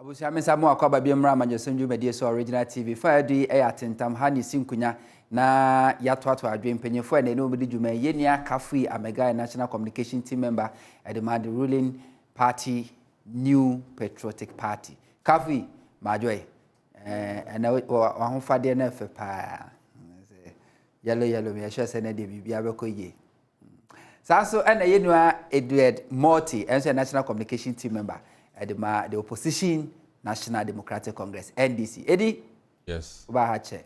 Abusia mensamu akwaba biemra Amanyosem dwumadi so original TV fa di atentam ha ni sinkunya na yatoato adwen panyefo na no bidi dwuma yenia Kafui Amega National Communication Team member at the ruling party New Patriotic Party. Kafui majoy and wa ho fade na fe pa yellow me sure say na de bibia bekoye so and yenua Edward Morty and National Communication Team member at the opposition National Democratic Congress NDC. Eddie? Yes. Uba hache.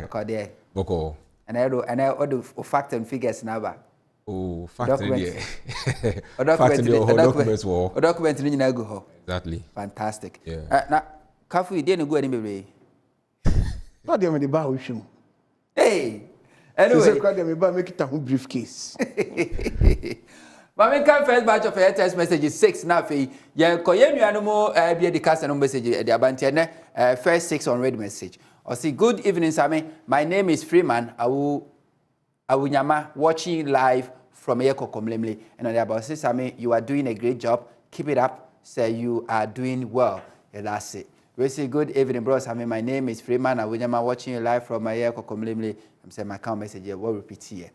Okay. Boko. And I all the facts and figures now. Oh, facts. Documents war. Documents in go. Exactly. Fantastic. Yeah. Now, Kafui didn't go anywhere. Not the only bar with him. Hey. Anyway, make it a briefcase. But we can first batch of text message 6 now for you. Koyenu anomo be the cast and message the abanti first 6 on read message. Or see good evening Sami. My name is Freeman. Awunyama watching live from Eko Komlemle. And on the about say Sami, you are doing a great job. Keep it up. Say you are doing well. Yeah, that's it. We say good evening, bro. Sami, my name is Freeman. Awunyama watching live from Eko Komlemle. I'm saying my account message here. We'll repeat here.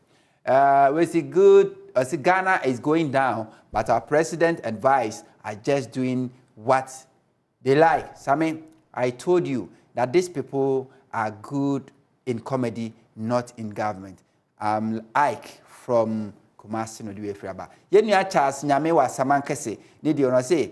We see good. See Ghana is going down, but our president and vice are just doing what they like. Sami, I told you that these people are good in comedy, not in government. Ike from Kumasi no diwe friaba. Yenya Charles Nyame wa Samankese. Nidi ono say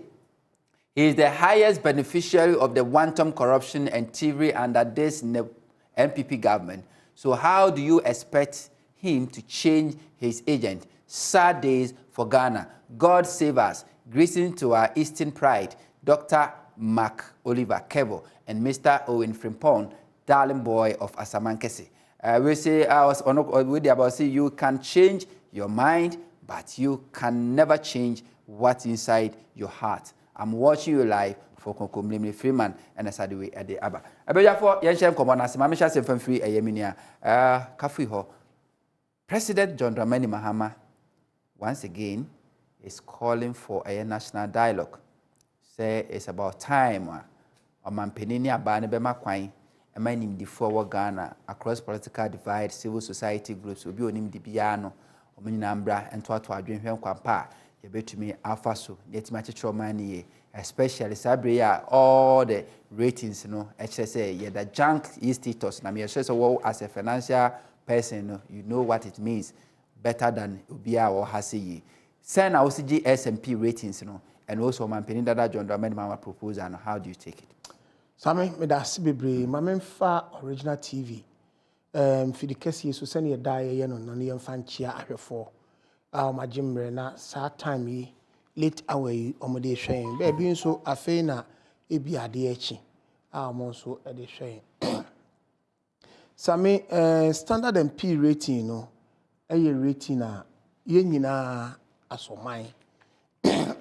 he is the highest beneficiary of the wanton corruption and thievery under this NPP government. So how do you expect him to change his agent? Sad days for Ghana. God save us. Greeting to our Eastern pride, Dr. Mark Oliver Kevo and Mr. Owen Frimpong, darling boy of Asamankese. We say I was on with the about say you can change your mind, but you can never change what's inside your heart. I'm watching you live for Kokomlemle Freeman and Asadiwe at the Abba. Abejafo Yenshem Komona Simamisha Semfem Free Ayeminia. Kafui ho. President John Dramani Mahama once again is calling for a national dialogue. Say it's about time Omanpenini abane bema kwai emanim di forward Ghana across political divide, civil society groups obi onim di biano omenina mbra ento ato adwenhwe kwampa yebetumi alpha so yetima chechro mani especially sabre all the ratings no say the junk status na me so as a financial person, you know what it means better than Ubia or Hasi. Send our S&P ratings, and also my Penindada John Dramani Mahama proposal. And how do you take it? Sami, me da sibebre, my fa original TV. For the case you send your die, no, no, fan chia for my gym na sa time late away on the shame. Baby, so a fena, it be a DH. I'm also at the shame. Sami standard and P rating no rating na ye nyina asomai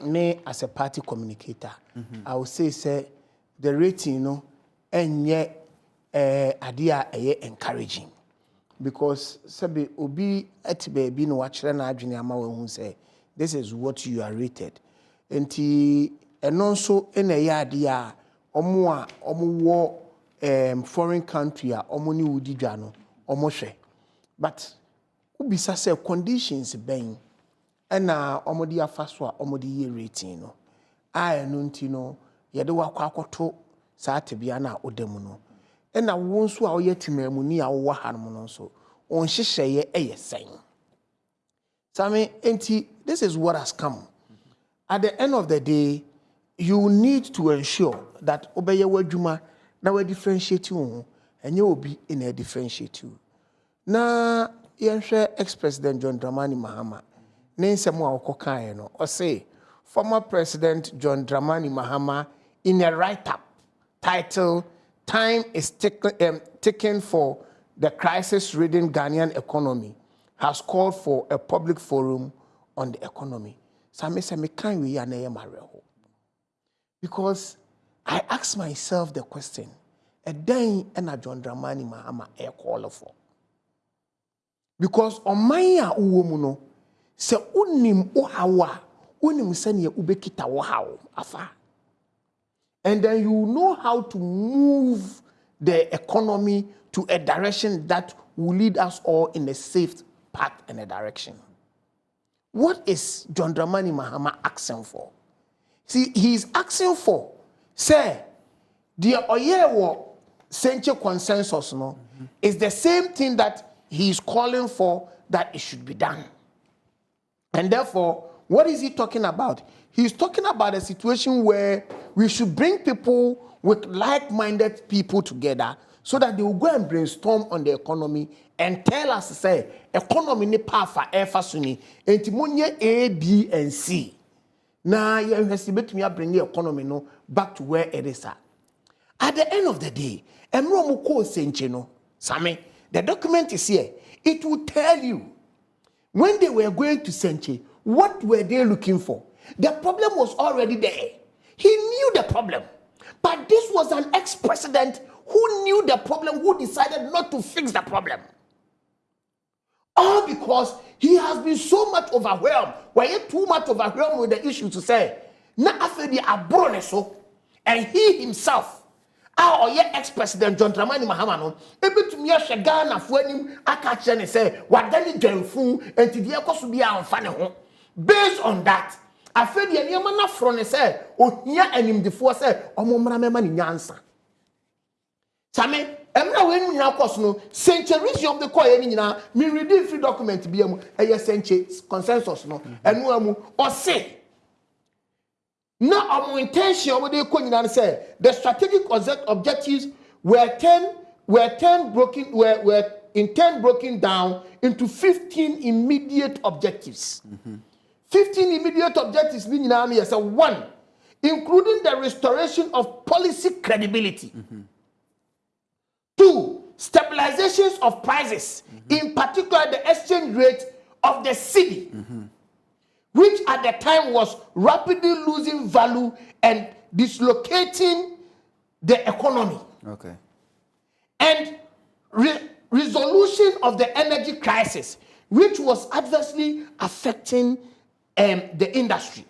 me as a party communicator I will say the rating no enye idea encouraging because sabi obi etibe bi no wa kire na adwene ama we hu say this is what you are rated enti eno nso ena ye idea omo a omo wo foreign country a omoni wudi dwa no omhwe but ubisa say conditions ben na omodi afaso a omodi ye rating no eno nti no yede wakwakoto saa tebia na odam no na wo nso a oye timamuni a wo ha no nso onhyehyeye eyesen Sami enti this is what has come at the end of the day you need to ensure that obeye wadwuma na we differentiate you and you will be in a differentiate you. Na yenhwe ex-president John Dramani Mahama ne nsemo a okokan no or say former president John Dramani Mahama in a write-up titled Time is Taken for the Crisis-Ridden Ghanaian Economy has called for a public forum on the economy. Sami kan we na ye mareho. Because I ask myself the question, a day and a John Dramani Mahama a call for. Because on my uwomuno, se unim ohawa, unim senya ubekita wahao afa. and then you know how to move the economy to a direction that will lead us all in a safe path and a direction. What is John Dramani Mahama asking for? See, he's asking for, say, the Oyewo Senche consensus is the same thing that he's calling for, that it should be done. And therefore, what is he talking about? He's talking about a situation where we should bring people with like-minded people together so that they will go and brainstorm on the economy and tell us, say, economy ni pafa efa suni, enti monye A, B, and C. Now, you have to bring the economy back to where it is at. At the end of the day, Same, the document is here. It will tell you when they were going to Senche, what were they looking for? The problem was already there. He knew the problem. But this was an ex-president who knew the problem, who decided not to fix the problem. All because he has been so much overwhelmed. Why he too much overwhelmed with the issue to say, na afedi abrone so, and he himself, our ex-president John Dramani Mahama no, ebetumi ahwe Ghana fo anim aka kire ne say, wadani dwanfu enti de ekoso bia amfa ne ho. Based on that, afedi enema na fro ne say, ohia animdefo say, omomra mema ne nyansa. Same emra we nyina course no centuries of the coin nyina me reading free document bia mu eye century consensus no enu amu o say na our intention we dey ko nyina say the strategic objectives were 10 broken down into 15 immediate objectives. 15 immediate objectives ni nyina me say 1, including the restoration of policy credibility. 2, stabilizations of prices, in particular the exchange rate of the cedi, which at the time was rapidly losing value and dislocating the economy. Okay. And resolution of the energy crisis, which was adversely affecting the industry.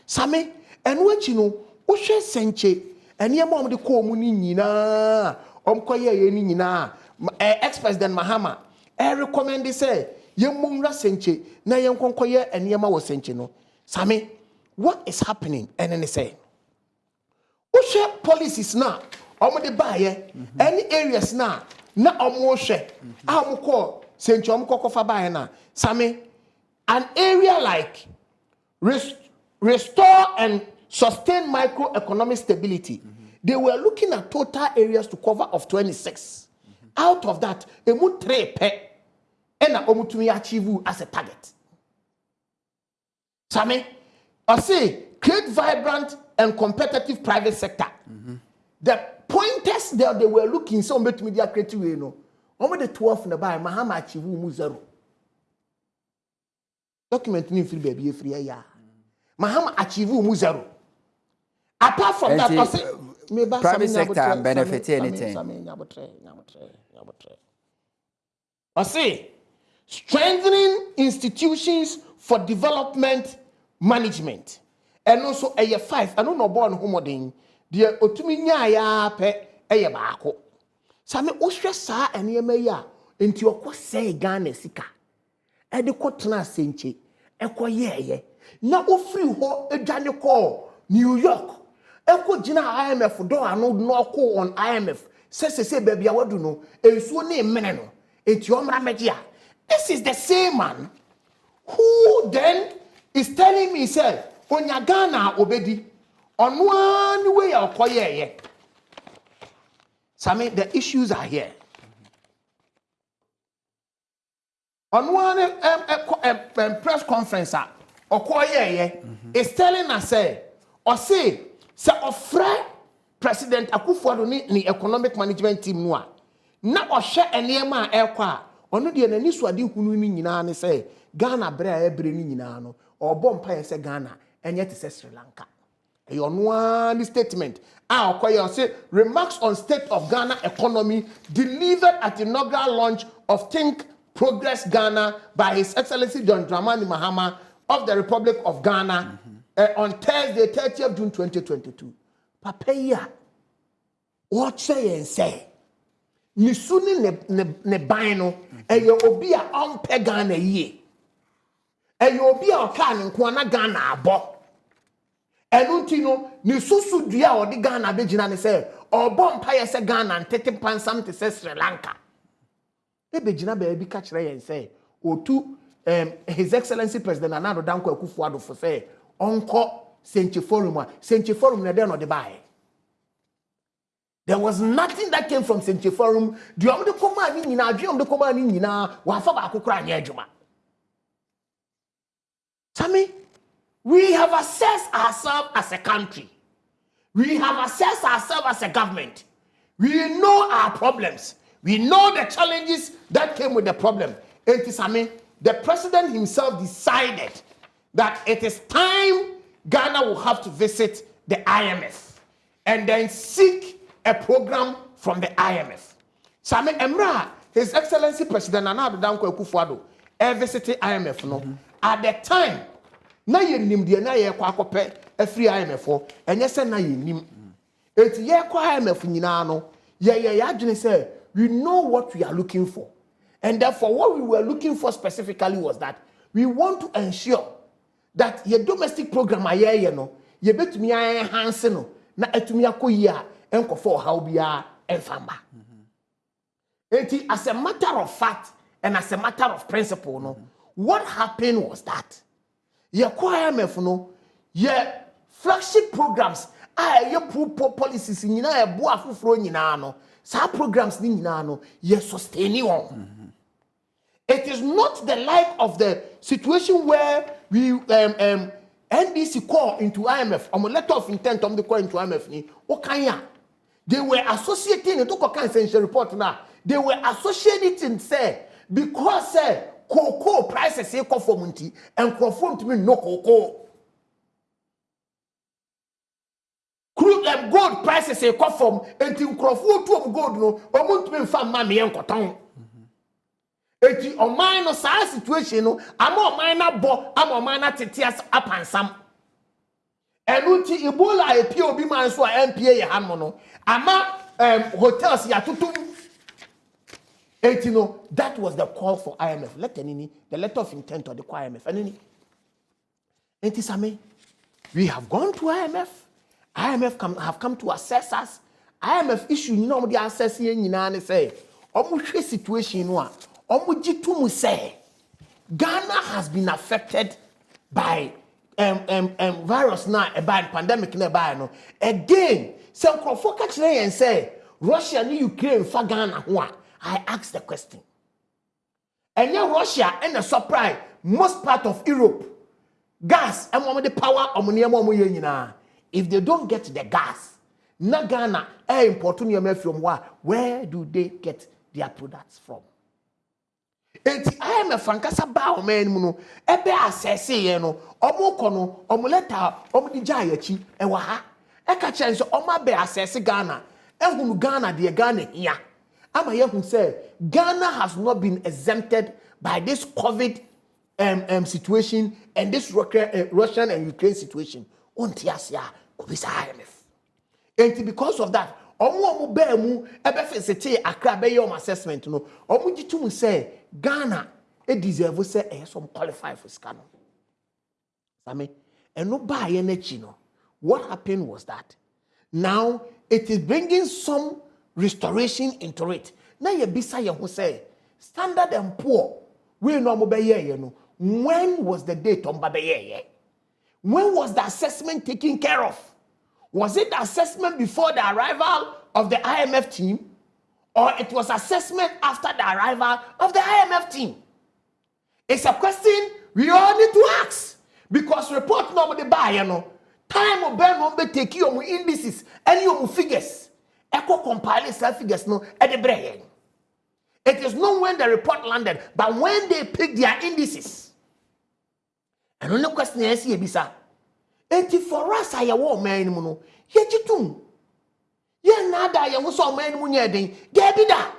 Same, and what you know, Oshe Senche, and yamma de ko mu ni nyina omkoye ye ni nyina ex-president Mahama recommend say yemumra Senche na yenkonkoye enema wo Senche no. Same, what is happening? And then they say Oshe policies na omode baye any areas na omo hwe amko Senche omko kofa baye na. Same, an area like restore and sustain microeconomic stability. They were looking at total areas to cover of 26. Out of that, emu 3 pe ena omutumi achieve as a target. Same, I say create vibrant and competitive private sector. The pointers that they were looking so media creative way no. Omo the 12 na by Mahama achieve mu 0. Document ni free baby free ya. Mahama achieve mu 0. Apart from that, I say private sector benefit anything. I say strengthening institutions for development management, and also a 5. I don't know born homoding. The otumi nya pe eye baako. Same ohwe saa enema ya enti okose Ghana sika. E de kotena Senche ekoyeye. Na ofiri ho edwane ko New York. Eko jina IMF do anu no ko on IMF. Say baby awadu no ensuo na emene no. Enti omra megia. This is the same man who then is telling me say onya Ghana obedi on one way okoyeye. Same, the issues are here. On one press conference okoyeye is telling us say ofre President Akufo-Addo ni economic management team no a na ohwe enema ekwa ono de na nisuade hunu ni nyina ne say Ghana bre a ebre ni nyina no obompa ye say Ghana enye te say Sri Lanka. Your one statement. Say remarks on state of Ghana economy delivered at the inaugural launch of Think Progress Ghana by His Excellency John Dramani Mahama of the Republic of Ghana on Thursday 30th June 2022 papa ya what say and say ni suni ne ban no eye obi a on pagan na yie eye obi a oka ne nko na Ghana abo enu nti no ni susu dua a odi Ghana begina ne say obo mpaye se Ghana ntete pansam te se Sri Lanka e begina ba bi ka kire yen say otu His Excellency President Nana Danko Akufo-Addo for say onko Century Forum na dey no dey buy. There was nothing that came from Century Forum. Do you the command ni nyina, do the command ni nyina, wa fa ba akokra anya adwuma. Sammy, we have assessed ourselves as a country. We have assessed ourselves as a government. We know our problems. We know the challenges that came with the problem. And Sammy, the president himself decided that it is time Ghana will have to visit the IMF and then seek a program from the IMF. Same Emra, His Excellency President Nana Danko Akufo-Addo, visited IMF no. At the time, na ye nim de na ye kwa akopɛ afri IMF o, enye se na ye nim. Eti ye kwa IMF nyina no, ye adwene say we know what we are looking for. And therefore what we were looking for specifically was that we want to ensure that your domestic program aye no, ye betumi enhance no, na etumi akoyi a enkofo how bia enfamba. Eti as a matter of fact and as a matter of principle no, what happened was that ye IMF no, ye flagship programs ye policies nyina ye bo afoforo nyina no, sa programs ni nyina no ye sustain on. It is not the like of the situation where we NDC call into IMF, letter of intent the call into IMF ni okanya. They were associating it to essential report now. They were associating say because say cocoa prices say conformity and conform to me no cocoa. Crude and gold prices say conform until crofo to gold no omuntu me fa ma me enkoton. Eti oman no sa situation no ama oman na bo ama oman na tetias apansam enuti Ebola epi obi man so a MPA ye hanmo no ama hotels ya tutum eti no that was the call for IMF the letter of intent of the IMF enini enti same we have gone to IMF have come to assess us. IMF issue you know the assess here nyina ne say omo hwe situation no a omo say Ghana has been affected by virus now about pandemic na by no again some crofo ka kire yen say Russia and Ukraine fa Ghana ho a I ask the question and Russia and the supply most part of Europe gas and the power omo ye nyina if they don't get the gas na Ghana important from where do they get their products from? Enti IMF ankasa ba o man mu no ebe assess ye no omo kono omo letter omo di gya yachi e wa ha e ka kire so omo be assess Ghana ehunu Ghana de Ghana hia ama ye hu say Ghana has not been exempted by this COVID situation and this Russian and Ukraine situation unti asia obisa IMF. Enti because of that omo ba mu ebe fesete Accra be your assessment no omo gitum say Ghana e deserve say some qualify for scan. Same and no buy energy no. What happened was that now it is bringing some restoration into it. Now you bisa ye who say Standard and Poor we no mo be ye no. When was the date on ba ye? When was the assessment taken care of? Was it the assessment before the arrival of the IMF team? Or it was assessment after the arrival of the IMF team? It's a question we all need to ask. Because report normally buy, time of Ben will be take your indices and your figures. Echo compile self figures no at the brain. It is not when the report landed, but when they pick their indices. And only question is here, Bisa. And for us, I want man, mono, yet you too. Ye nada ye so man mu nyeden ge bi da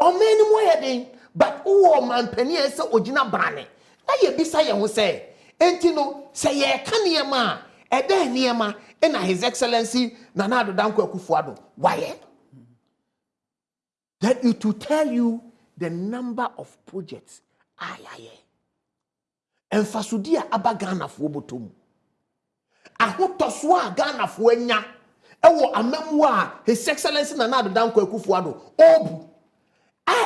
o man mu yeden but o man pani e se ogina brane na ye bisa ye ho say enti no say ye ka niema a ede niema na His Excellency Nana Addo Dankwa Akufo-Addo why that it will tell you the number of projects emfasodi a aba Ghana fo botom ahotoso a Ghana fo anya ewo amamu a His Excellency Nana Addo Dankwa Akufo-Addo obu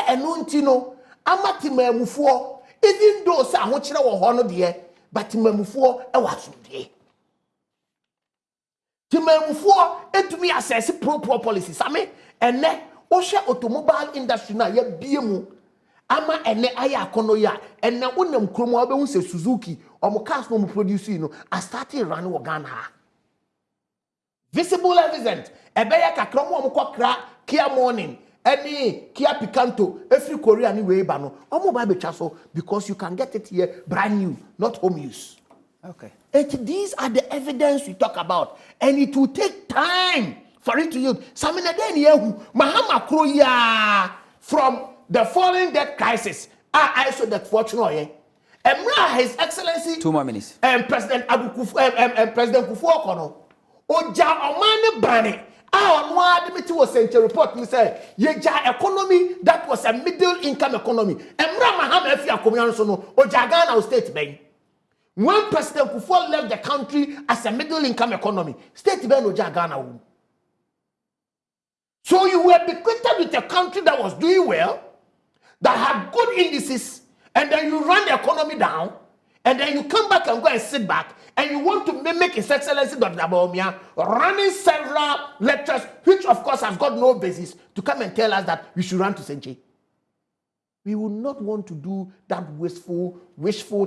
eno nti no amatimamufuo even though say ahokyere wo ho no de but timamufuo e wasodie timamufuo etumi assess pro policies ame ene wo hwe automobile industry na ya biemu ama ene aya akono ya ene wonam kromo abehu se Suzuki omo cars no mo produce no I started running wo Ghana visible evidence ebeya kakromo omo kokra Kia Morning any Kia Picanto every Korea ni way ba no omo ba betwa so because you can get it here brand new not home use. Okay. These are the evidence we talk about and it will take time for it to use. Samina den yehu Mahama kroya from the falling debt crisis. I saw that fortune Emra His Excellency 2 more minutes. President President Kufuor Oja omane bane one admit was sent a report me say yeja economy that was a middle income economy Emra Mahama efia komian so no Oja Ghana state ben when President Kufuor left the country as a middle income economy state ben Oja Ghana so you were bequeathed with a country that was doing well that had good indices and then you run the economy down and then you come back and go and sit back and you want to mimic His Excellency Dr. Bawumia running several lectures, which of course has got no basis, to come and tell us that we should run to Senche. We would not want to do that wishful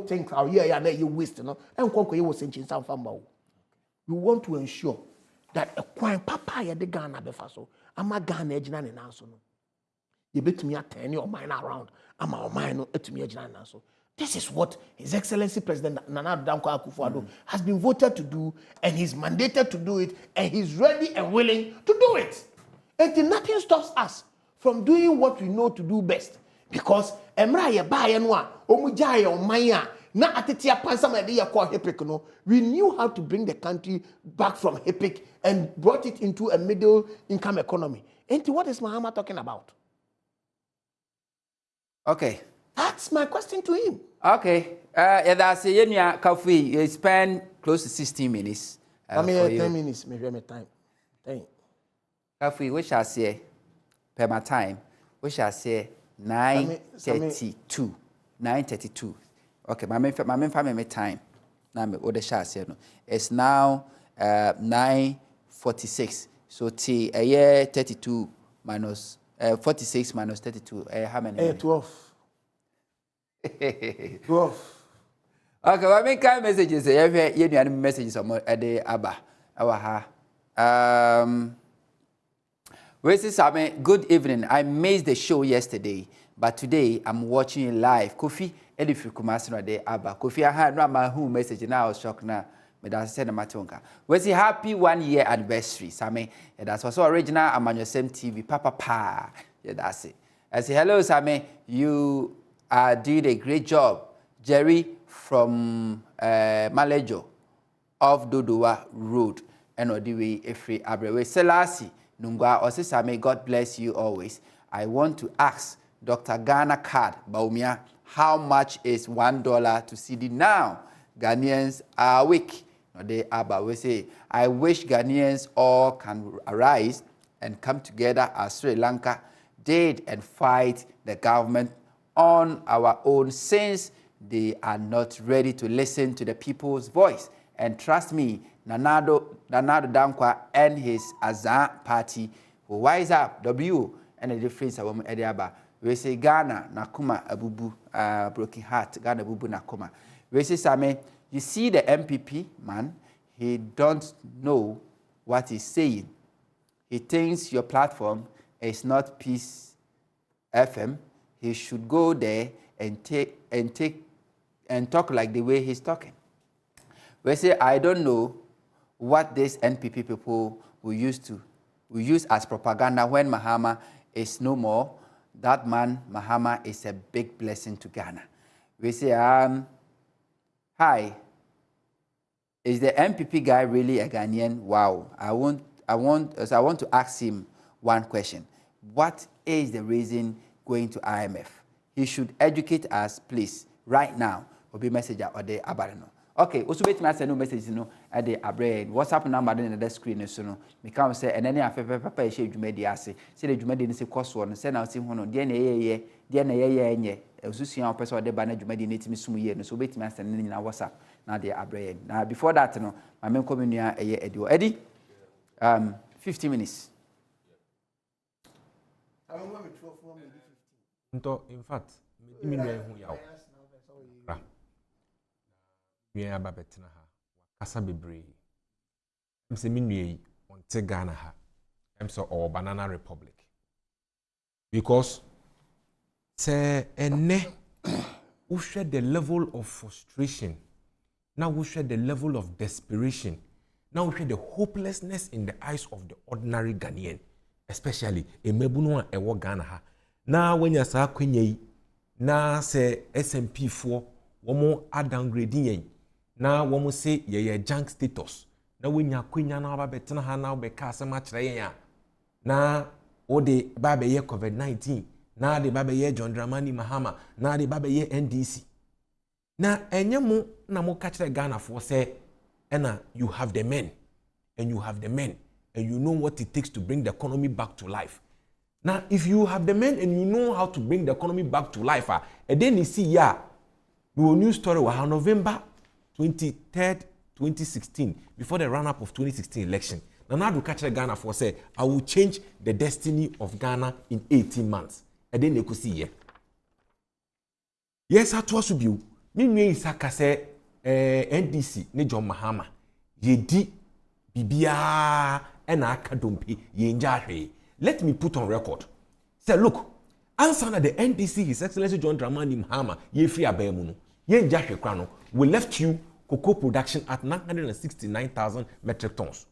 thing. You waste, no. We want to ensure that a coin papa ya de Ghana befaso, ama Ghana ejina ne nanso no. You bet me at 10 your mind around, ama o mind no etumi ejina nanso. This is what His Excellency President Nana Addo Dankwa Akufo-Addo has been voted to do, and he's mandated to do it, and he's ready and willing to do it. And nothing stops us from doing what we know to do best. Because Emra ye ba ye no a omuja ye omanya na atetia pansama de ye call HIPIC no, we knew how to bring the country back from HIPIC and brought it into a middle income economy. And what is Mahama talking about? Okay. That's my question to him. Okay. That's a yenya Kafi. You spend close to 16 minutes. I mean, 10 minutes, maybe my time. 10. Kafi, we shall say, per my time, we shall say 9:32. 9:32. Okay, my family time. Now me what the shall say no. It's now 9:46. So t a year 32 minus 46 minus 32. How many? 12. 12. Okay, what make kind messages? You messages on the Abba. Good evening. I missed the show yesterday, but today I'm watching it live. Kofi, Edifu Kumasino de Abba. Kofi, I had not my home message now. I was shocked now. But that's said Matonka. Was a happy 1 year anniversary. Same, that's also original Amanyosem TV. Papa pa. Yeah, that's it. I say hello, Same. You are doing a great job. Jerry from Malejo off Dodowa Road. And Odiwe Efri Abrewe Selasi. Nungwa Osisame, God bless you always. I want to ask Dr. Ghana Card Baumia, how much is $1 to CD now? Ghanaians are weak. They Abba we say, I wish Ghanaians all can arise and come together as Sri Lanka did and fight the government on our own, since they are not ready to listen to the people's voice. And trust me, Nana Addo Dankwa and his Azan party will wise up. W and the difference of Ediaba. We say Ghana Nakuma Abubu broken heart. Ghana Abubu Nakuma. We say Same. You see the MPP man. He don't know what he's saying. He thinks your platform is not Peace FM. He should go there and talk like the way he's talking. We say, I don't know what these NPP people will use as propaganda when Mahama is no more. That man, Mahama, is a big blessing to Ghana. We say, hi, Is the MPP guy really a Ghanaian? Wow. I want to ask him one question. What is the reason going to IMF? He should educate us, please, right now. Obi message or the abarino. Okay, also bet me send no message at the abre WhatsApp number in the screen so no. Me come say and any papa share dwumadi ase. Say the dwumadi ni se koso no say na say ho no de na ye enye. Osusia person de ba na dwumadi ni timi sumu ye no so bet me send ni na WhatsApp na the abre. Now before that no, my men come nua Eddie. 50 minutes. In fact, me know who you are. Me aba betena ha. Kasa bebre. Em se me nue on te Ghana ha. Em so or Banana Republic. Because say ene we share the level of frustration. Now we share the level of desperation. Now we share the hopelessness in the eyes of the ordinary Ghanaian, especially emebuno a ewo Ghana ha. Na when you say kwenye na say SMP 4 womo downgrading yen na womo say ye junk status na when you kwenya na ba betena ha na be ka asem a kire yen na o de ba be ye COVID-19 na de ba be ye John Dramani Mahama na de ba be ye NDC na enye mu na mo ka kire Ghana for say ena you have the men and you have the men and you know what it takes to bring the economy back to life. Now, if you have the men and you know how to bring the economy back to life, and then you see, yeah, the news story was on November 23rd, 2016, before the run-up of 2016 election. Now, to catch Ghana for say, I will change the destiny of Ghana in 18 months. And then they could see, yeah. Yes, I told you, me Isaka say, NDC, ne John Mahama, ye di bibia and akadompi, ye njahe. Let me put on record. Say, look, answer the NDC, His Excellency John Dramani Mahama, ye free abemuno, ye njahe krano, we left you cocoa production at 969,000 metric tons.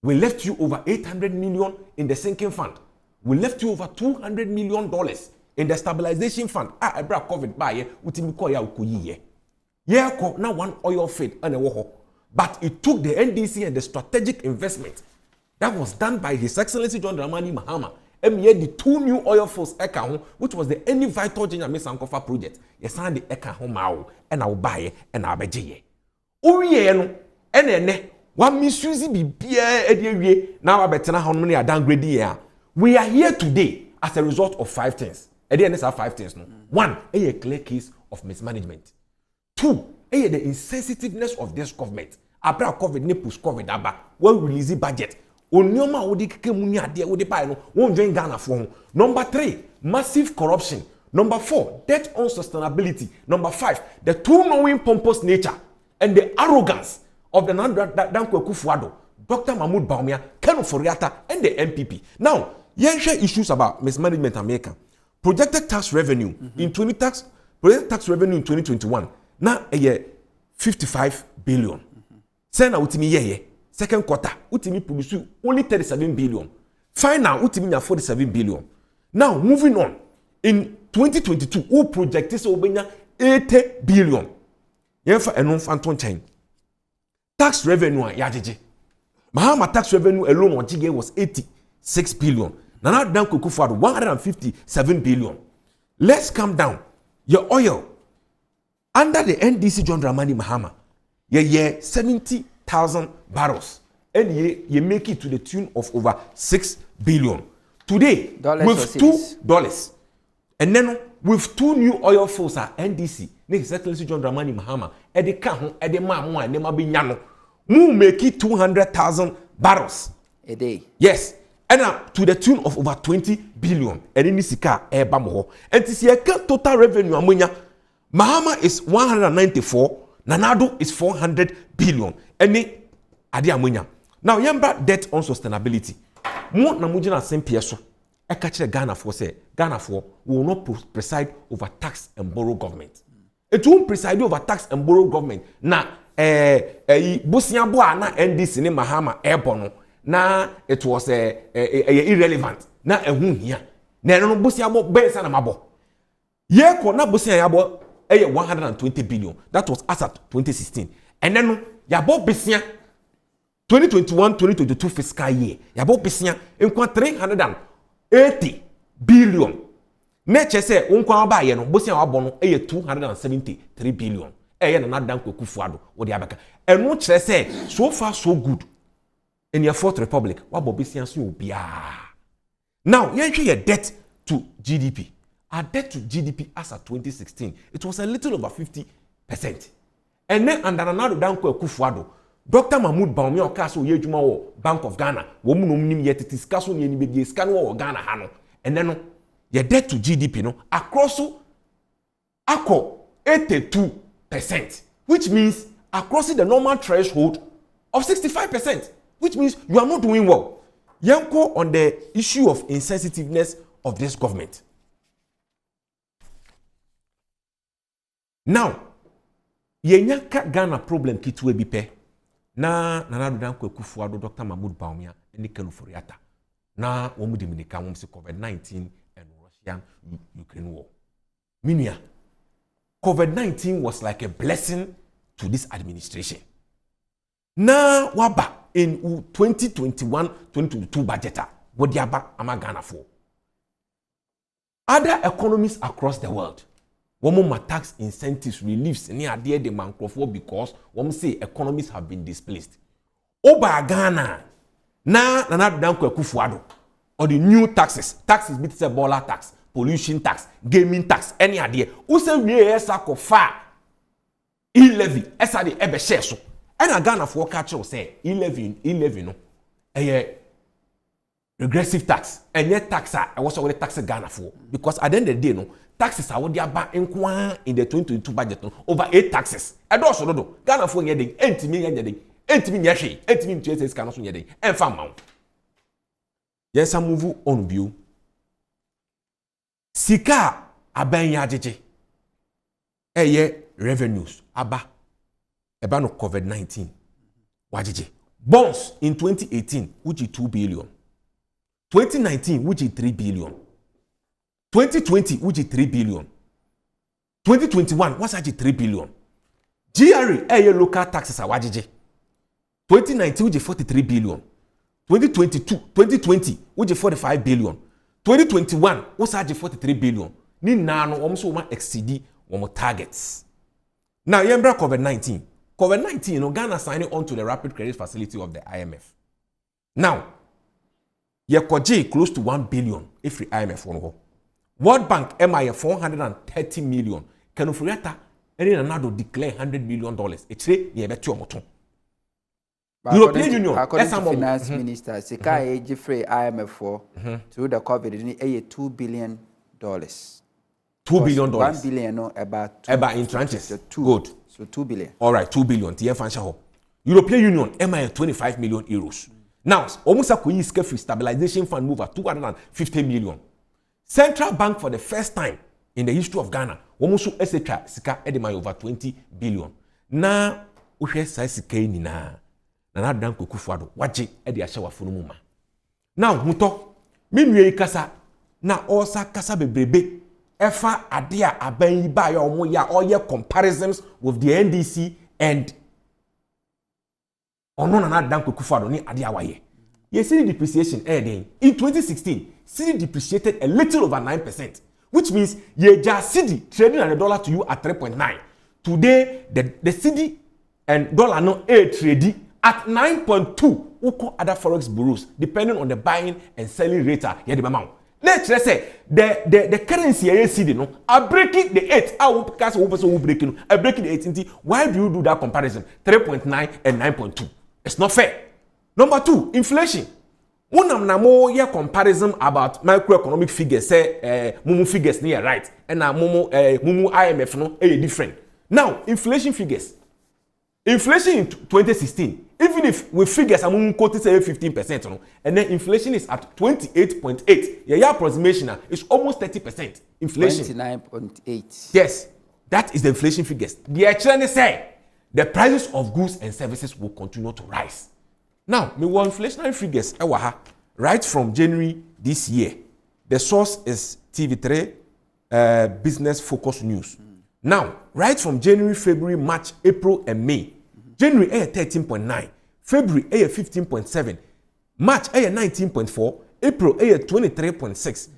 We left you over 800 million in the sinking fund. We left you over $200 million in the stabilization fund. I brought COVID by ye, utimi ko ya ukoyi ye. Yeah, now one oil field and a woho. But it took the NDC and the strategic investment that was done by His Excellency John Dramani Mahama. The 2 new oil fields Eka, which was the any vital Jenya Sankofa project. Yes, and the Eka Homao, and I'll buy it, and I'll be Urieno, and 1 misuse be beer, now I better how many are downgrading. We are here today as a result of 5 things. Again, there's 5 things. No? 1, a clear case of mismanagement. 2, the insensitiveness of this government. Abra COVID, ne push COVID, aba, well release budget. Onyoma wodi keke muni ade wodi buy no won join Ghana for. Number 3, massive corruption. Number 4, debt unsustainability. Number 5, the too knowing pompous nature and the arrogance of the Dankwa Kufuado, Dr. Mahmoud Baumia, Ken Oforiatta, and the MPP. Now, share issues about mismanagement America. Projected tax revenue in 2021. Now a year 55 billion. Say na utimi ye. Second quarter, utimi produce only 37 billion. Final, utimi 47 billion. Now, moving on. In 2022, who projected so 80 billion. Yefa enon fanton chain. Tax revenue yajeje. Mahama tax revenue alone on Jige was 86 billion. Nana Danko Kufuor 157 billion. Let's come down. Your oil. Under the NDC John Dramani Mahama, ye 70,000 barrels. And ye make it to the tune of over 6 billion. Today, with $2. And then with 2 new oil fields at NDC, His Excellency John Dramani Mahama, edi kahun, edi mamu, and nema binyano, mu make it 200,000 barrels a day. Yes. And to the tune of over 20 billion. And in this car, and this year, total revenue ammonia. Mahama is 194, Nanado is 400 billion. Any adi ammonia. Now, yamba debt on sustainability. Mo na mujina same PSO. I catch Ghana for say Ghana for will not preside over tax and borrow government. It won't preside over tax and borrow government. Na Bosnia Boa na NDC ni Mahama airborne. Na it was irrelevant. Na here. Na no Bosnia Bo bensa na mabo. Ye ko na Bosnia yabo 120 billion. That was as at 2016. And then yabo besia 2021-2022 fiscal year yabo besia enkwa 380 billion na chese unkwa ba ye no bosia wabo no eye 273 billion eye na dan kwakufu ado wo de abaka eno kire se so far so good in your fourth republic wabo besia so obia. Now yenhwe your debt to GDP. Our debt to GDP as at 2016 it was a little over 50%. And then under another dan kwakufu ado Dr. Mahmoud Baumia okaso ye adwuma wo Bank of Ghana wo mu no nim yetiti sika so ne ni bebie sika no wo Ghana ha no and then no your debt to GDP no across ako 82%, which means across the normal threshold of 65%, which means you are not doing well. Yanko on the issue of insensitiveness of this government. Now yenyaka Ghana problem kitwe bipe na Nana Adan Kwakufu Addo Dr. Mahmoud Baumia and Kanu Foriata na womu diminika womu se COVID-19 and Russian-Ukraine war. Minia, COVID-19 was like a blessing to this administration. Na waba in 2021-2022 budget wodiaba ama Ghana for. Other economies across the world woman tax incentives reliefs ni ade de mankrofo because woman say economies have been displaced. Oba Ghana na Nana Adan Kwakufu Addo or the new taxes bit say bola tax, pollution tax, gaming tax, any idea. Who say we esa ko fa e-levy esa de ebe share so. And Ghana for catch say e-levy no regressive tax and yet tax I was already tax Ghana for because at the end of the day no taxes are what they are in the 2022 budget no, over 8 taxes. And also no Ghana for yeding entimi nyashi entimi tse sika no so yeding enfa mawo. Yes, I move on view. Sika aban yajeje revenues aba eba no COVID-19 wajeje. Bonds in 2018 which is 2 billion. 2019 which is 3 billion. 2020 which is 3 billion. 2021 what's actually 3 billion. GRE local taxes are wajeje. 2019 which is 43 billion. 2020 which is 45 billion. 2021 what's actually 43 billion. Ni nano almost one exceed one targets. Now yembra COVID-19. COVID-19 you know Ghana signing on to the rapid credit facility of the IMF. Now yekoje close to 1 billion if the IMF won. World Bank MIA 430 million. Kenufuriata any another declare $100 million. It's ye betu omoton. European Union according to Finance Minister Sika Jeffrey IMF for through the COVID is $2 billion. $2 billion. 1 billion no about in tranches. Good. So 2 billion. All right, 2 billion. European Union MIA 25 million euros. Now, almost a free stabilization fund move at 250 million. Central Bank for the first time in the history of Ghana, almost etc. Sika edema over 20 billion. Na uhwe sai sika ni na Nana Adan Kwakufu Addo waje ede ahyewa funu mu ma. Now muto menwie kasa na osa kasa bebrebe efa ade a aban yi ba ya omo ya oye comparisons with the NDC and ono Nana Adan Kwakufu Addo ni ade awaye. Ye see depreciation in 2016 cedi depreciated a little over 9%, which means ye just cedi trading at the dollar to you at 3.9. Today the cedi and dollar no trading at 9.2. Uko other forex bureaus depending on the buying and selling rate here the amount. Let's say the currency here cedi no are breaking the 8. Because we breaking the 8. Why do you do that comparison? 3.9 and 9.2. It's not fair. Number 2, inflation. Unam na mo ye comparison about microeconomic figures say mumu figures near right and na mumu IMF no different. Now inflation figures. Inflation in 2016, even if with figures mumu quoted say 15% no, and then inflation is at 28.8. Yeah, approximation is almost 30% inflation. 29.8. Yes, that is the inflation figures. The actually say the prices of goods and services will continue to rise. Now, me want inflationary figures right from January this year. The source is TV3 Business Focus News. Now, right from January, February, March, April, and May, January 13.9, February 15.7, March 19.4, April 23.6,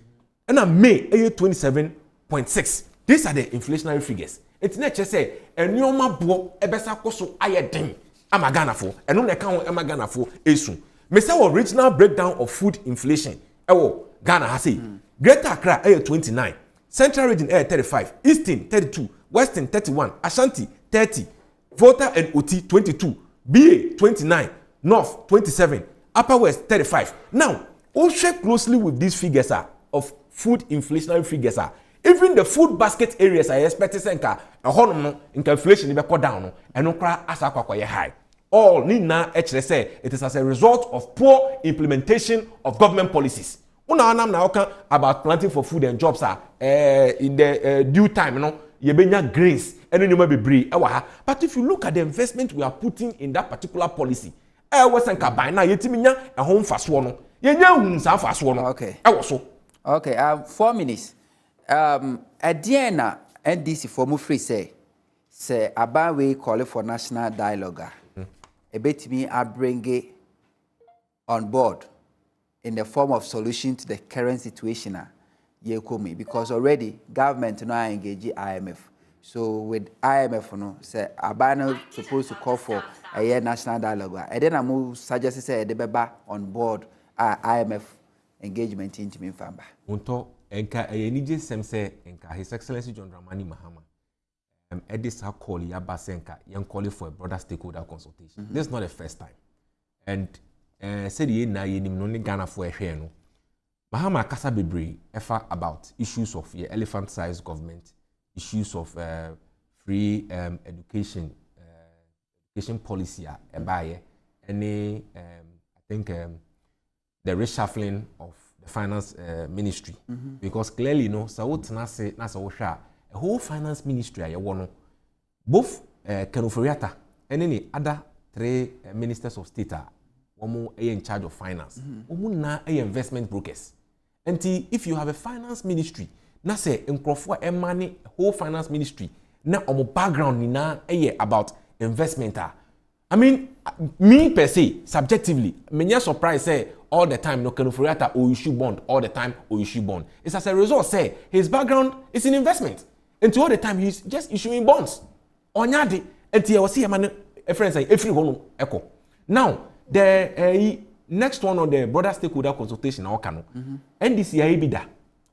and May 27.6. These are the inflationary figures. It's not just say a new mabo ebesa koso ayedin amagana for and no account amagana for esu. Me say original breakdown of food inflation. Ewo Ghana has say Greater Accra 29, Central Region 35, Eastern 32, Western 31, Ashanti 30, Volta and Oti 22, BA 29, North 27, Upper West 35. Now, all check closely with these figures of food inflationary figures even the food basket areas I expect senka inflation be down and no cry as high. All need now say it is as a result of poor implementation of government policies. Una now about planting for food and jobs in the due time, you benya grains and you may be but if you look at the investment we are putting in that particular policy, wasanka by now yetiminya a home fast one. Okay. Okay, 4 minutes. At the end, NDC for mu free say about we call for national dialogue. A bit me I bring it on board in the form of solution to the current situation. Because already government now engage IMF. So with IMF, say Abano supposed to call for a year national dialogue. And then I move suggest say the beba on board IMF engagement into me famba. Unto enka enije sem say enka His Excellency John Dramani Mahama edis ha call ya basenka yan call for a broader stakeholder consultation. This is not the first time. And said ye na ye nim no ni Ghana for ehwe no. Mahama kasa bebre efa about issues of your elephant-sized government, issues of free education policy any I think the reshuffling of the finance ministry because clearly so what na say na so a whole finance ministry both Kenuforiata and any other 3 ministers of state are in charge of finance. Na investment brokers. And if you have a finance ministry, na say nkrofo money whole finance ministry na omo background ni na about investment. I mean, me per se, subjectively, me surprised say all the time no Kenuforiata or issue bond all the time or issue bond. It's as a result say his background is in investment. And all the time he's just issuing bonds. Onyade enti was see man a friend say every one echo. Now the next one on the broader stakeholder consultation na okano. NDC aibida.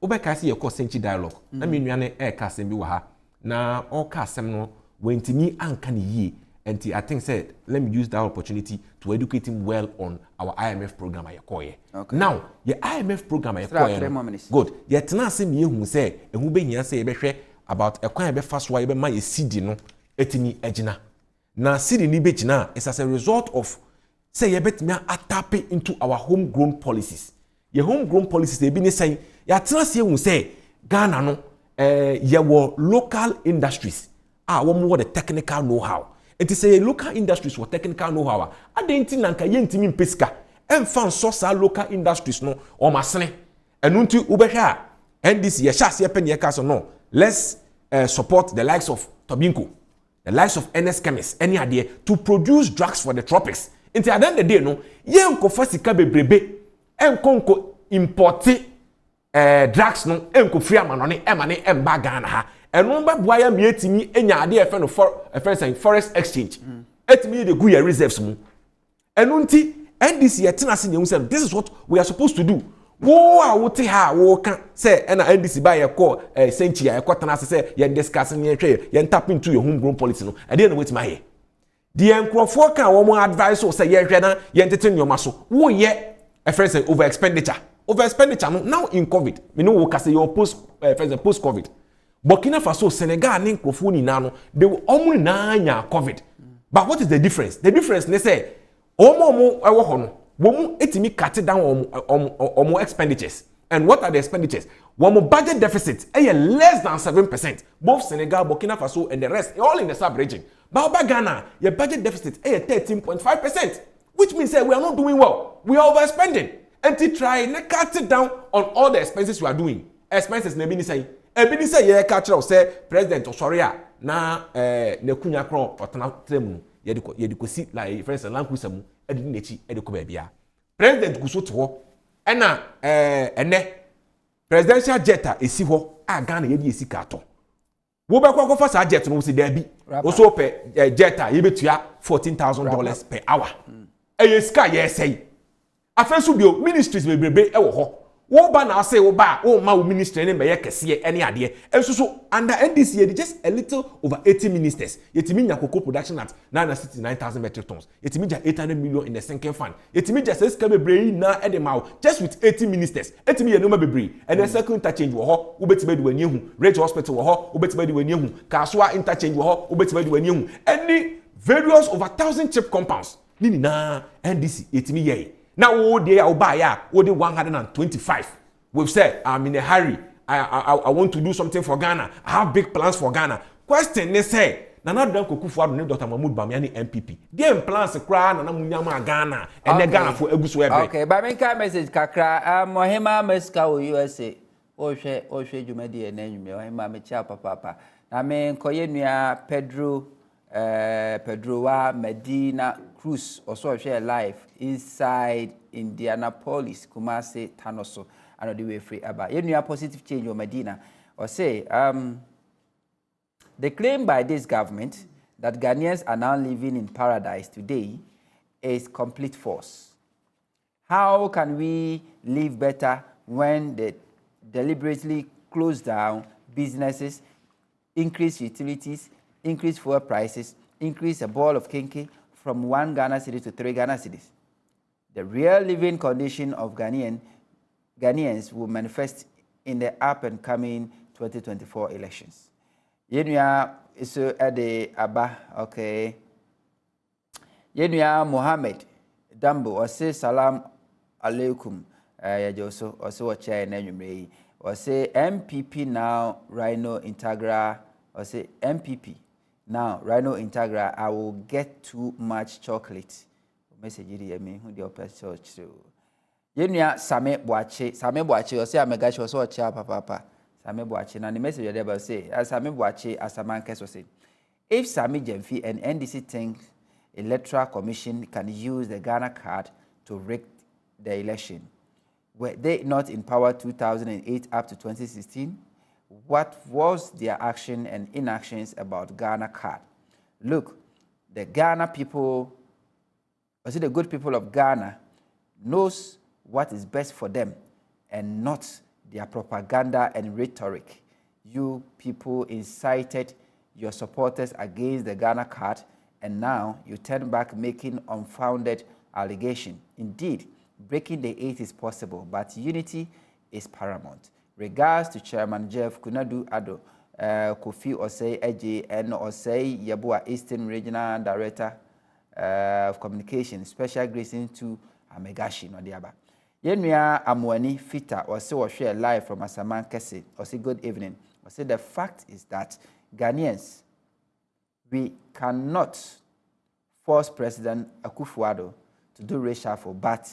Obeka see your century dialogue. Na me nuane e ka asem bi wa ha. Na all ka asem no wentimi anka ne yie. And I think said let me use that opportunity to educate him well on our IMF program ayekoye. Okay. Now, your IMF program ayekoye. Good. Yet na asem ye hu say ehu be hia say e behwe about a kwan be fast wa ye be ma ye CD no etimi agina. Na CD ni be gina is as a result of say ye betimi atape into our homegrown policies. Your homegrown policies they be ni say ya tena se hu say Ghana no ye wo local industries wo mo the technical know-how. It is a local industries for technical know-how. Adenti nanka yentimi mpesika emfa sosa local industries no o masene enunti ubehwa NDC ye sha se pen ye ka so no let's support the likes of Tobinco, the likes of NS Chemists, any idea to produce drugs for the tropics. Until at the end of the day, no, yenko fasika bebrebe, enko importi drugs no, enko free amanone, emane emba Ghana ha. Enumba buaya mietimi enya ade efe no forest exchange. Etimi de guya reserves mu. Enunti NDC yetenase nyem say this is what we are supposed to do. Wo a wote ha wo ka say na NDC ba ye call century ye kwatana say ye discuss ne hwe ye tap into your homegrown policy no e dey na wetima here the enkrofo ka wo mo advice o say ye hwe na ye ntete nyoma so wo ye a friend say over expenditure no now in COVID me no wo ka say your post COVID Burkina Faso Senegal ni enkrofo ni na no they omo na nya COVID but what is the difference they say omo ewo ho no womu etimi cut down on expenditures. And what are the expenditures? Womu budget deficit less than 7%. Both Senegal, Burkina Faso, and the rest, all in the sub-region. But Ghana, your budget deficit 13.5%. Which means that we are not doing well. We are overspending. And to try and cut it down on all the expenses we are doing. Expenses, Nebini say, yeah, catch say, President Osoria, na, ne kunya kron, or tremu. yɛde kosi like friends and lankusa mu ɛde n'akyi ɛde kɔ baabia president kuso to hɔ ɛna ɛnɛ presidential jet a esi hɔ a Ghana yɛde esi ka atɔ wo bɛ kɔ fa saa jet no wo si dabi wo so pɛ jet a yɛbɛtua $14,000 per hour ɛyɛ sika yɛ sɛyi afɛnso bio ministries bebrebe ɛwɔ hɔ wo ba na say wo ba wo ma wo ministry ne mɛyɛ kɛseɛ ɛne adeɛ ɛnso so under NDC yɛde just a little over 80 ministers yɛtimi nya cocoa production at 969,000 metric tons yɛtimi gya 800 million in the sinking fund yɛtimi gya sika bebree na ɛde ma wo just with 80 ministers ɛtimi yɛ noma bebree ɛne circle interchange wɔ hɔ wo betimi de wani ehu Rage Hospital wɔ hɔ wo betimi de wani ehu Kaswa interchange wɔ hɔ wo betimi de wani ehu any various over 1,000 chip compounds ni na NDC yɛtimi yɛ now wo dey obaya wo dey 125 we've said I'm in a hurry I want to do something for Ghana I have big plans for Ghana question they say Nana Adam Kufuor ne Dr. Mahmoud Bamiani MPP dem plans kra Nana Munyama Ghana and then Ghana for egusu ebe okay but me ka message kakra Mahama meska o USA o hwe dwumadi e na nwume Mahama me chia papa na me koye nua Pedro wa Medina Cruz also share live inside Indianapolis Kumasi Tanoso and the way free about you know positive change in Medina or say the claim by this government that Ghanaians are now living in paradise today is complete false. How can we live better when they deliberately close down businesses, increase utilities, increase fuel prices, increase a ball of kinky from 1 Ghana city to 3 Ghana cities? The real living condition of Ghanaians will manifest in the up and coming 2024 elections. Yenuya iso ade aba okay. Yenuya Mohammed Dambo ose salam alaikum yajoso ose wacha na nwumre ose MPP now Rhino Integra ose MPP now Rhino Integra I will get too much chocolate message here me who the opposite church Yenuya Same Boache ose amegachi ose wacha papa Same Boache na the message there about say Same Boache Asamanke say if Sami Jemfi and NDC think Electoral Commission can use the Ghana card to rig the election, were they not in power 2008 up to 2016? What was their action and inactions about Ghana card? Look, the Ghana people, or the good people of Ghana knows what is best for them and not their propaganda and rhetoric. You people incited your supporters against the Ghana card, and now you turn back making unfounded allegation. Indeed, breaking the 8 is possible, but unity is paramount. Regards to Chairman Jeff Kunadu Ado, Kofi Osei Eji, and Osei Yabua Eastern Regional Director of Communication. Special greetings to Amegashi Nodiaba. Yenuya Amwani Fita or share live from Asaman Kese. Or say good evening. Or say the fact is that Ghanaians, we cannot force President Akufo-Addo to do reshuffle, but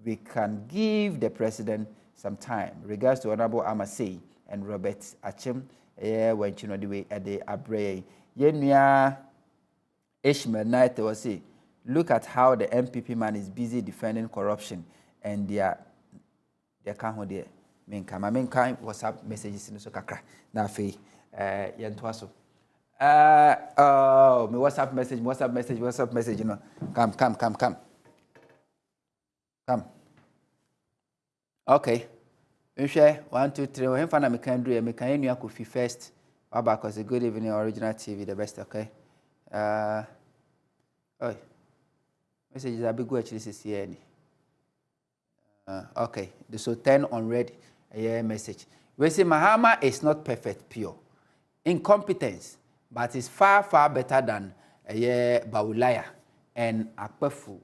we can give the president some time. Regards to Honorable Amasei and Robert Achim, when you know the way at the Abre. Yenuya Ishmael Knight was say, look at how the MPP man is busy defending corruption and their can't hold there. Menka WhatsApp messages in so kakra. Na fe yentwaso. Oh, me WhatsApp message, you know. Come. Okay. We share 1, 2, 3. When fana me can do, me can you Kofi first. Babakos, a good evening, original TV, the best, okay? Oh. Messages are big good actually see okay. So 10 on red, message. We say Mahama is not perfect, pure. Incompetence, but it's far better than Baulaya and Akpefu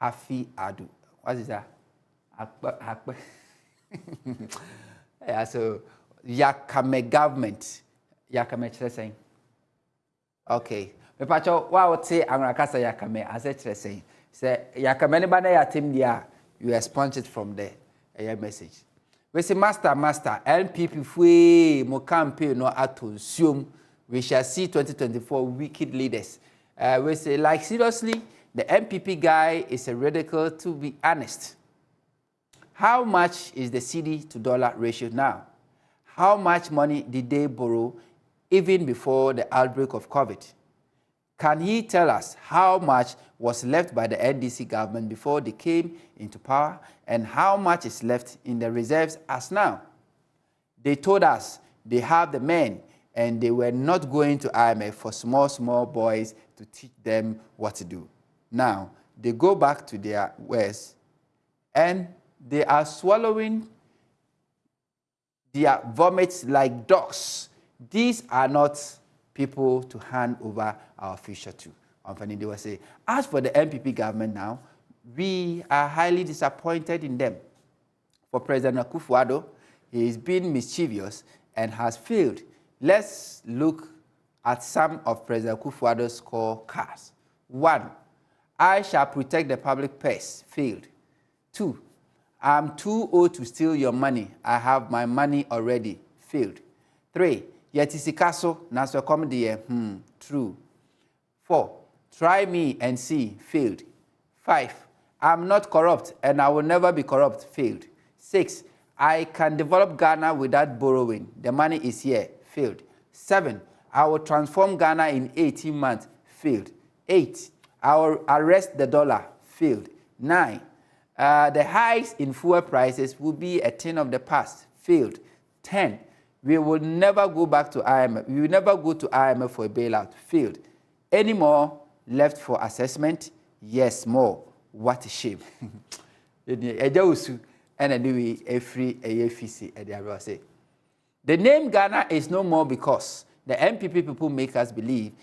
Hafi Adu. What is that? Akpe. Yeah, so Yakame government. Yakame saying. Okay. Me pacho wa wote amrakasa Yakame as saying. Say Yakame ne bana ya team dia you expunge it from there. Message. We say master NPP fue mo campaign no atonsium we shall see 2024 wicked leaders. We say, like, seriously, the MPP guy is a radical, to be honest. How much is the cedi to dollar ratio now? How much money did they borrow even before the outbreak of COVID? Can he tell us how much was left by the NDC government before they came into power and how much is left in the reserves as now? They told us they have the men and they were not going to IMF for small boys to teach them what to do. Now, they go back to their ways and they are swallowing their vomits like dogs. These are not people to hand over our future to. They will say, as for the MPP government now, we are highly disappointed in them. For President Akufo-Addo, he is being mischievous and has failed. Let's look at some of President Akufo-Addo's scorecards. 1, I shall protect the public purse, failed. 2, I'm too old to steal your money. I have my money already, failed. 3, Yetisikaso, naso comedy, true. 4, try me and see, failed. 5, I'm not corrupt and I will never be corrupt, failed. 6, I can develop Ghana without borrowing. The money is here, failed. 7, I will transform Ghana in 18 months, failed. 8, I will arrest the dollar, failed. 9, the highs in fuel prices will be a thing of the past, failed. 10, we will never go back to IMF. We will never go to IMF for a bailout, failed. Any more left for assessment? Yes, more. What a shame. The name Ghana is no more because the MPP people make us believe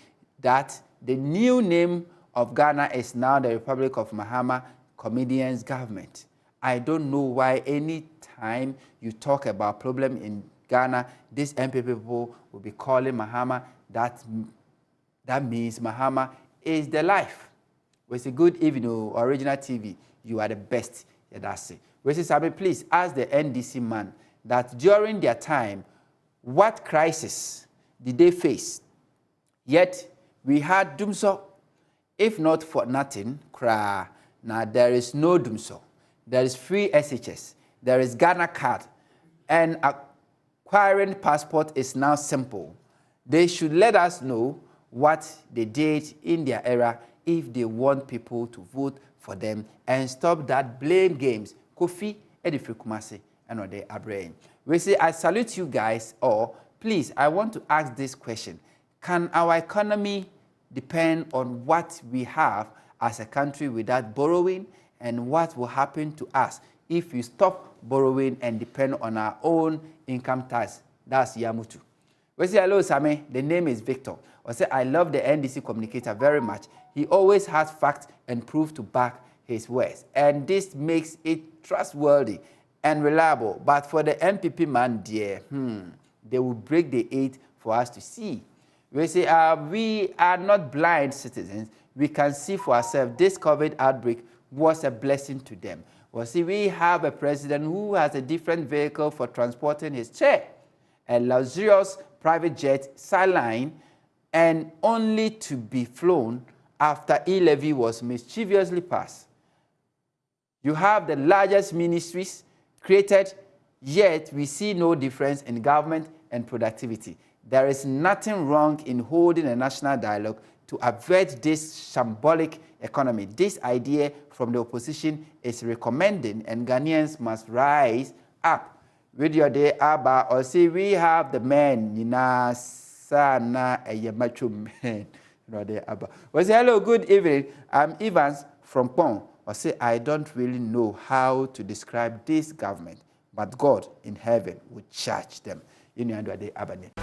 that the new name of Ghana is now the Republic of Mahama Comedians Government. I don't know why any time you talk about problem in Ghana, these MPP people will be calling Mahama. That means Mahama is the life. We say, good evening, Original TV. You are the best. Yeah, that's it. We say, Sabi, please ask the NDC man that during their time, what crisis did they face? Yet, we had Dumso. If not for nothing, now there is no Dumso. There is free SHS. There is Ghana card. And acquiring passport is now simple. They should let us know what they did in their era if they want people to vote for them and stop that blame games. Kofi Edifri Kumasi and Ode Abraham. We say, I salute you guys, or please, I want to ask this question. Can our economy depend on what we have as a country without borrowing, and what will happen to us if we stop borrowing and depend on our own income tax? That's Yamutu. We say, hello, Same. The name is Victor. I say, I love the NDC communicator very much. He always has facts and proof to back his words. And this makes it trustworthy and reliable. But for the MPP man, dear, they will break the 8 for us to see. We say, we are not blind citizens. We can see for ourselves this COVID outbreak was a blessing to them. Well, see, we have a president who has a different vehicle for transporting his chair, a luxurious private jet, sideline, and only to be flown after e-levy was mischievously passed. You have the largest ministries created, yet we see no difference in government and productivity. There is nothing wrong in holding a national dialogue to avert this shambolic economy. This idea from the opposition is recommending, and Ghanaians must rise up. With your day, Abba, or see, we have the men, Nina, Sana, a macho man. Well, say, hello, good evening. I'm Evans from Pong. Or say, I don't really know how to describe this government, but God in heaven will judge them.